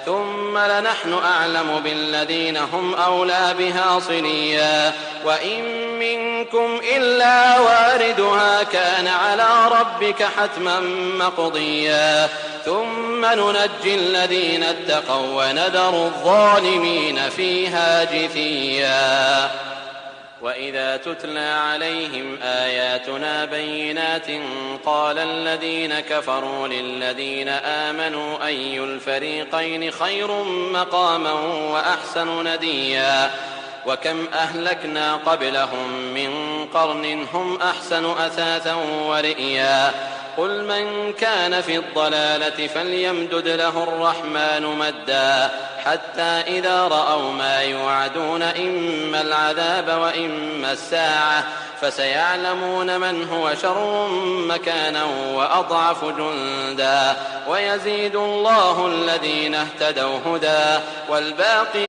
ثم لنحن أعلم بالذين هم أولى بها صليا وإن منكم إلا واردها كان على ربك حتما مقضيا ثم ننجي الذين اتقوا ونذر الظالمين فيها جثيا. وإذا تتلى عليهم آياتنا بينات قال الذين كفروا للذين آمنوا أي الفريقين خير مقاما وأحسن نديا وكم أهلكنا قبلهم من قرن هم أحسن أثاثا ورئيا قل من كان في الضلالة فليمدد له الرحمن مدا حتى إذا رأوا ما يوعدون إما العذاب وإما الساعة فسيعلمون من هو شر مكانا وأضعف جندا ويزيد الله الذين اهتدوا هدى والباقي